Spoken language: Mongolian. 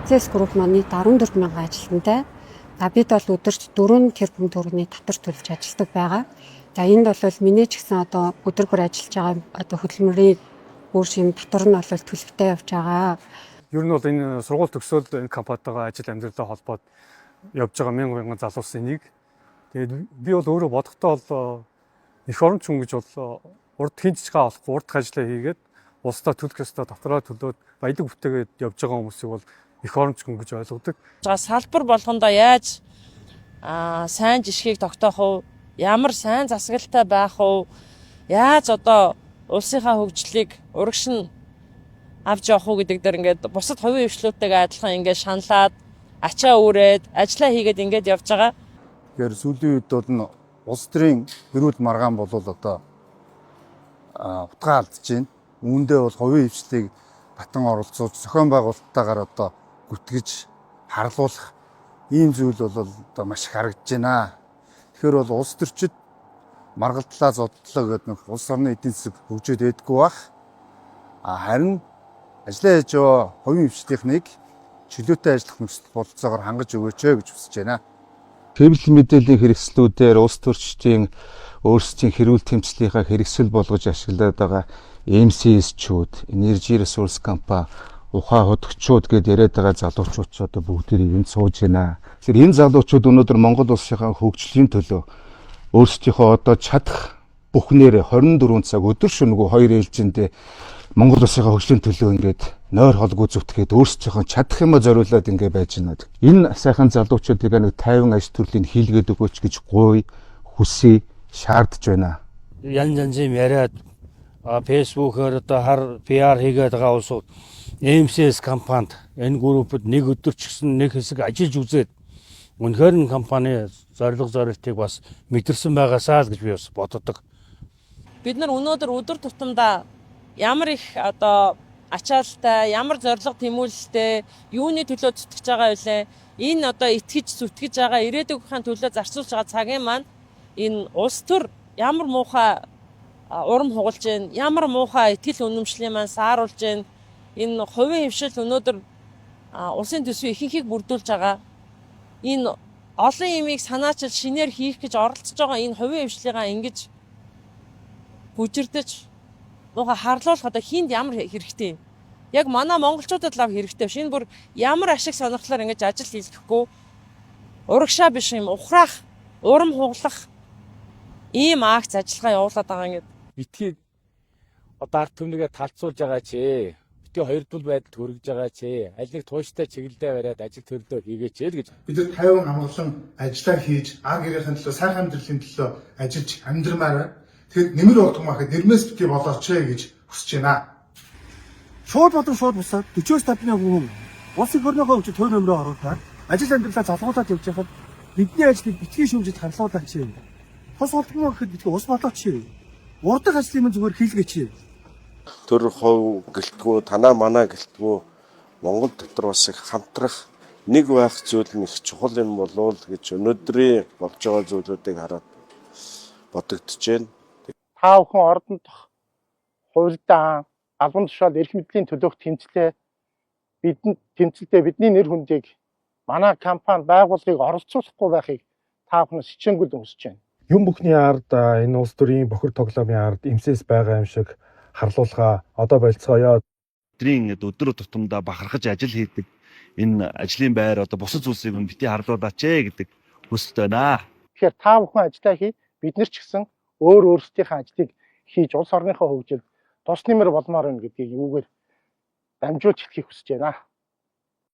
Access Group маань 14,000 ажилтнтай. Бид бол өдөрт 4 тэрбум төгрөгийн татвар төлж ажилладаг байгаа. За энд бол миний ч гэсэн одоо өдөр бүр ажиллаж байгаа одоо хөдөлмөрийн бүр шим татвар нь бол төлөвтэй явж байгаа. Ер нь бол энэ сургууль төгсөөд энэ компанитайгаа ажил амьдралтай холбоод явж байгаа мянган залуусын нэг. Тэгээд би бол өөрөө бодохдоо бол эх оронч хүн гэж бол урд хинч гаа олохгүй урд ажиллаа хийгээд улсдаа төлөх ёстой татвараа төлөөд баялаг бүтээгээд явж байгаа хүмүүсийг бол эх оронч хүн гэж ойлгодог. Салбар болгондоо яаж сайн жишгийг тогтоох вэ? Ямар сайн засаглалтай байх вэ? Яаж одоо улсынхаа хөгжлийг урагш нь авч явах уу гэдэг дээр ингээд бусад хувийн хвшлүүдтэйгээ адилхан ингээд шаналаад ачаа үүрээд ажиллаа хийгээд ингээд явж байгаа. Тэгэхээр сүүлийн үед бол улс төрийн эрүүл маргаан бол одоо утгаа алдж байна. Үүндээ бол хувийн хвшлийг батан оролцуулж зохион байгуулалттайгаар одоо гүтгэж харлуулах ийм зүйл бол одоо маш их харагдаж байна. Тэгэхээр бол улс төрчид маргалдлаа зоддлоо гэдэг нэг улс орны эдийн засаг хөгжөөд байдаггүй бах. Харин ажиллаа хийж байгаа хувийн хвшлийнхнийг чөлөөтэй ажиллах нөхцөл бололцоогоор хангаж өгөөч гэж хүсэж байна. Хэвлэл мэдээллийн хэрэгслүүдээр улс төрчдийн өөрсдийн хэрүүл тэмцлийнхаа хэрэгсэл болгож ашиглаад байгаа MCS-чүүд, Energy Resource компани, ухаан хөдөгчүүд гэд яриад байгаа залуучууд ч одоо бүгдээрээ энд сууж байна. Тэгэхээр энэ залуучууд өнөөдөр Монгол улсынхаа хөгжлийн төлөө өөрсдийнхөө одоо чадах бүхнээр 24 цаг өдөр шөнөгүй хоёр ээлжиндээ Монгол улсынхаа хөгжлийн төлөө ингээд нойр холгүй зүтгээд өөрсдийнхөө чадах юмаа зориулаад ингээд байж байна. Энэ сайхан залуучуудыг нэг 50 аж төрлийн хийлгээд өгөөч гэж гуй хүсье шаардж байна. Янз янзын яриад Facebook-оор одоо хар PR хийгээд байгаа улсууд MCS компанид энэ группэд нэг өдөр ч гэсэн нэг хэсэг ажиллаж үзээд үнэхээр энэ компани зорилтыг бас мэдэрсэн байгаасаа л гэж би бас боддог. Бид нар өнөөдөр өдөр тутамдаа ямар их одоо ачаалтай, ямар зориг тэмүүлэлтэй, юуны төлөө зүтгэж байгаа вэ? Энэ одоо итгэж зүтгэж байгаа ирээдүйнхээ төлөө зарцуулж байгаа цагийн маань энэ улс төр ямар муухай урам хугалж байна, ямар муухай итгэл үнэмшлийн маань сааруулж байна. Энэ хувийн хвшил өнөөдөр улсын төсвийн ихэнхийг бүрдүүлж байгаа. Энэ олон юмыг санаачил шинээр хийх гэж оролцож байгаа энэ хувийн хвшлийнхаа ингэж бүжирдэж нуга харлуулах одоо хинд ямар хэрэгтэй. Яг манай монголчуудад лав хэрэгтэй. Шинэ бүр ямар ашиг сонирхлоор ингэж ажил хийлгэхгүй урагшаа биш юм ухраах, урам хугалах ийм акц ажиллагаа явуулаад байгаа ингээд. Битгий одоо ард түмнийгээ талцуулж байгаа чи. Битгий хоёрдуул байдалд хүргэж байгаа чи. Аль нэг тууштай чиглэлдээ бариад ажил төрлөө хийгээч л гэж. Бид нар 50 амгалан ажиллаа хийж, гэрийнхэн төлөө, сайхан амьдралын төлөө ажиллаж амьдрмаар. Тэгэхээр нэмэр болтгоо гэхэд нэрмээс битгий болооч гэж хүсэж байна. Шууд болон шууд бусаад 40-50 хүн улсын хөрнөөхөө хөгжиж төр нөмрөө оруулаад ажил амьдралаа залгуулад явж байхад бидний ажлыг битгий шүүмжид харлуулаач юм. Тус болтгоо гэхэд битгий ус болооч юм. Урдах ажлын зүгээр хийлгээч. Төр хов гэлтгүү, танаа манаа гэлтгүү Монгол дотор бас их хамтрах нэг байх зүйл нь их чухал юм болов гэж өнөөдрийн болж байгаа зүйлүүдийг хараад бодогдож байна. Та бүхэн ордон дох хуульдаа албан тушаал эрх мэдлийн төлөөх тэмцлээ бидний нэр хүндийг манай компани байгууллагыг оролцуулахгүй байхыг та бүхэн хичээнгүйлэн хүсэж байна. Юм бүхний ард энэ улс төрийн бохир тоглоомын ард MCS байгаа юм шиг харлуулгаа одоо болцгоё. Өдрийн өдөр тутамдаа бахархаж ажил хийдэг энэ ажлын байр одоо бусад зүйлсийг бити харлуулаач гэдэг хүсэлт байна. Тэгэхээр та бүхэн ажиллаа хий, бид нар ч гэсэн өөрсдийнхээ ажлыг хийж улс орныхоо хөгжилд тус нэмэр болмоор байна гэдгийг юугээр дамжуулж хэлхийг хүсэж байна.